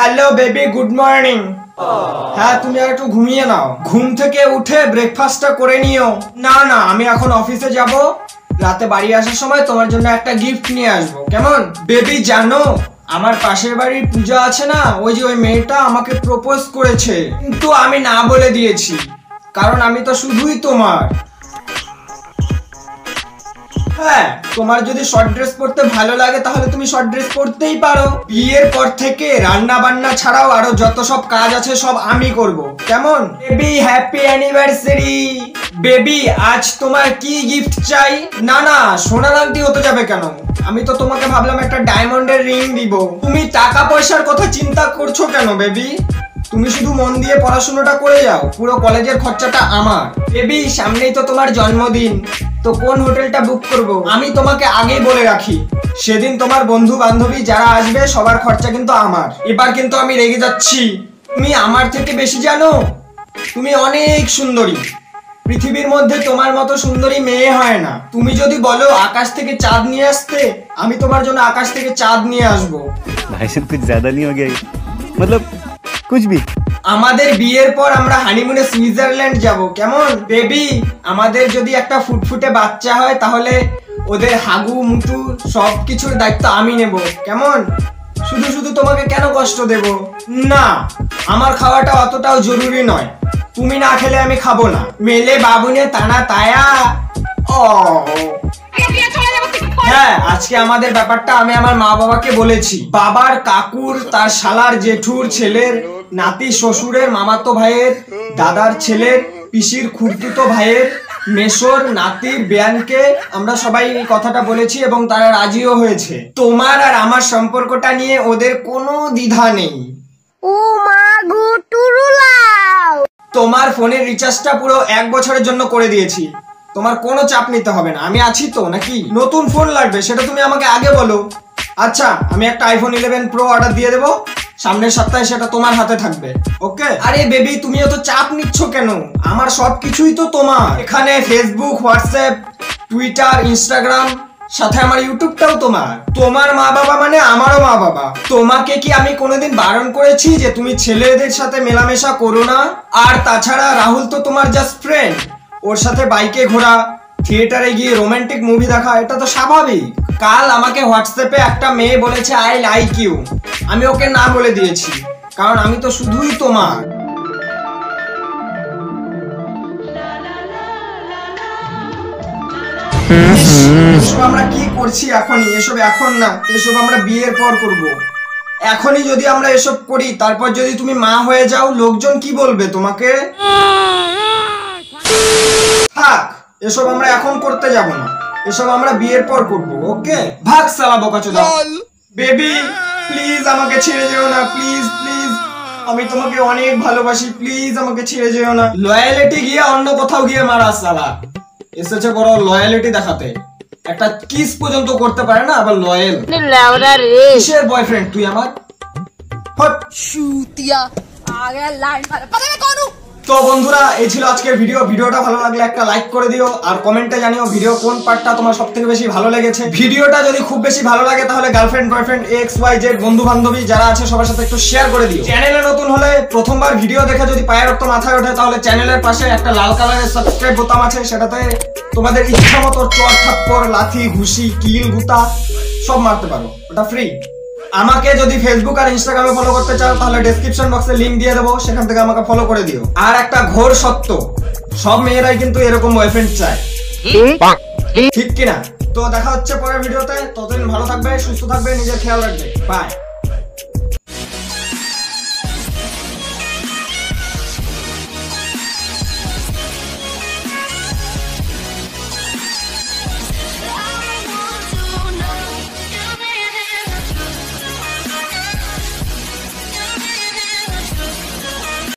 Hello baby, good morning. হ্যাঁ, তুমি আর একটু ঘুমিয়ে নাও। ঘুম থেকে উঠে ব্রেকফাস্টটা করে নিও। না না, আমি এখন অফিসে যাব। রাতে বাড়ি আসার সময় তোমার জন্য একটা গিফট নিয়ে আসবো, কেমন? বেবি জানো, আমার পাশের বাড়ির পূজা আছে না, ওই যে ওই মেয়েটা আমাকে প্রপোজ করেছে, কিন্তু আমি না বলে দিয়েছি, কারণ আমি তো শুধুই তোমার। হ্যাঁ, তোমার যদি শর্ট ড্রেস পরতে ভালো লাগে তাহলে তুমি শর্ট ড্রেস পরতেই পারো। বিয়ের পর থেকে রান্না বান্না ছাড়াও আরো যত সব কাজ আছে সব আমি করব, কেমন? Baby happy anniversary. বেবি আজ তোমার কি গিফট চাই? না না, সোনার আংটি হতে যাবে কেন? আমি তো তোমাকে ভাবলাম একটা ডায়মন্ডের রিং দিব। তুমি টাকা পয়সার কথা চিন্তা করছো কেন বেবি? তুমি শুধু মন দিয়ে পড়াশোনাটা করে যাও, পুরো কলেজের খরচাটা আমার। বেবি সামনেই তো তোমার জন্মদিন, তো কোন হোটেলটা বুক করব আমি তোমাকে আগেই বলে রাখি। সেদিন তোমার বন্ধু বান্ধবী যারা আসবে সবার খরচা কিন্তু আমার। এবার কিন্তু আমি রেগে যাচ্ছি। তুমি আমার থেকে বেশি জানো, তুমি অনেক সুন্দরী। পৃথিবীর মধ্যে তোমার মতো সুন্দরী মেয়ে হয় না। তুমি যদি বলো আকাশ থেকে চাঁদ নিয়ে আসতে, আমি তোমার জন্য আকাশ থেকে চাঁদ নিয়ে আসবো। ভাই সাহেব कुछ ज्यादा नहीं हो गया, मतलब कुछ भी। আমাদের বিয়ের পর আমরা হানিমুনে সুইজারল্যান্ড যাব, কেমন? বেবি আমাদের যদি একটা ফুটফুটে বাচ্চা হয় তাহলে ওদের হাগু মুতু সবকিছুর দায়িত্ব আমি নেব, কেমন? শুধু শুধু তোমাকে কেন কষ্ট দেব? না, আমার খাওয়াটা অতটাও জরুরি নয়। তুমি না খেলে আমি খাবো না। মেলে বাবুনে তানা তায়া। ও হ্যাঁ, আজকে আমাদের ব্যাপারটা আমি আমার মা বাবাকে বলেছি। বাবার, কাকুর, তার শালার জেঠুর ছেলের, নাতি শ্বশুরের মামাতো ভাইয়ের, দাদার ছেলের, পিসির খুড়তুতো ভাইয়ের, মেশোর নাতির বেয়ানকে আমরা সবাই এই কথাটা বলেছি এবং তারা রাজিও হয়েছে। তোমার আর আমার সম্পর্কটা নিয়ে ওদের কোনো দ্বিধা নেই। ও মা গো টুরুলাও, তোমার ফোনের রিচার্জটা পুরো 1 বছরের জন্য করে দিয়েছি। তোমার কোনো চাপ নিতে হবে না, আমি আছি তো। নাকি নতুন ফোন লাগবে সেটা তুমি আমাকে আগে বলো। আচ্ছা, আমি একটা আইফোন 11 প্রো অর্ডার দিয়ে দেবো, সামনের সপ্তাহে সেটা তোমার হাতে থাকবে, ওকে? আরে বেবি তুমি এত চাপ নিচ্ছ কেন? আমার সবকিছুই তো তোমার। এখানে ফেসবুক, হোয়াটসঅ্যাপ, টুইটার, ইনস্টাগ্রাম, সাথে আমার ইউটিউবটাও তোমার। তোমার মা বাবা মানে আমারও মা বাবা। তোমাকে কি আমি কোনোদিন বারণ করেছি যে তুমি ছেলেদের সাথে মেলামেশা করো না? আর তাছাড়া রাহুল তো তোমার জাস্ট ফ্রেন্ড। ওর সাথে বাইকে ঘোরা, থিয়েটারে গিয়ে রোমান্টিক মুভি দেখা, এটা তো স্বাভাবিক। কাল আমাকে হোয়াটসঅ্যাপে একটা মেয়ে বলেছে আই লাইক ইউ। আমি ওকে না বলে দিয়েছি, কারণ আমি তো শুধুই তোমার। এসব আমরা কি করছি এখনই? এসব এখন না, এসব আমরা বিয়ের পর করব। এখনই যদি আমরা এসব করি, তারপর যদি তুমি মা হয়ে যাও, লোকজন কি বলবে তোমাকে? থাক, এসব আমরা এখন করতে যাব না, এসব আমরা বিয়ের পর করব, ওকে? ভাগ সালা বোকাচোদা। বেবি প্লিজ আমাকে ছেড়ে যেও না, প্লিজ প্লিজ, আমি তোমাকে অনেক ভালোবাসি, প্লিজ আমাকে ছেড়ে যেও না। লয়ালিটি গিয়ে অন্য কোথাও গিয়ে মারা সালা। এসেছে বড় লয়ালিটি দেখাতে, একটা কিস পর্যন্ত করতে পারে না, আবার লয়াল। কিসের বয়ফ্রেন্ড তুই আমার? হট শুতিয়া আগে লাইন মারে পতা মে কোন। তো বন্ধুরা, এই ছিল আজকের ভিডিও। ভিডিওটা ভালো লাগলে একটা লাইক করে দিও, আর কমেন্টে জানিও ভিডিও কোন পার্টটা তোমার সবথেকে বেশি ভালো লেগেছে। ভিডিওটা যদি খুব বেশি ভালো লাগে তাহলে girlfriend, boyfriend, X, Y, Z, বন্ধু বান্ধবী যারা আছে সবার সাথে একটু শেয়ার করে দিও। চ্যানেলে নতুন হলে প্রথমবার ভিডিও দেখে যদি পায়ের রক্ত মাথায় ওঠে, তাহলে চ্যানেলের পাশে একটা লাল কালারের সাবস্ক্রাইব বোতাম আছে, সেটাতে তোমাদের ইচ্ছা মতো চড় থাপ্পড়, লাথি, ঘুষি, কিল, গুতা সব মারতে পারো, ওটা ফ্রি। আমাকে যদি ফেসবুক আর ইনস্টাগ্রামে ফলো করতে চাও তাহলে ডেসক্রিপশন বক্সে লিংক দিয়ে দেবো, সেখান থেকে আমাকে ফলো করে দিও। আর একটা ঘোর সত্য, সব মেয়েরাই কিন্তু এরকম বয়ফ্রেন্ড চায়, ঠিক কিনা? তো দেখা হচ্ছে পরের ভিডিওতে। ততদিন ভালো থাকবে, সুস্থ থাকবে, নিজের খেয়াল রাখবে। বাই।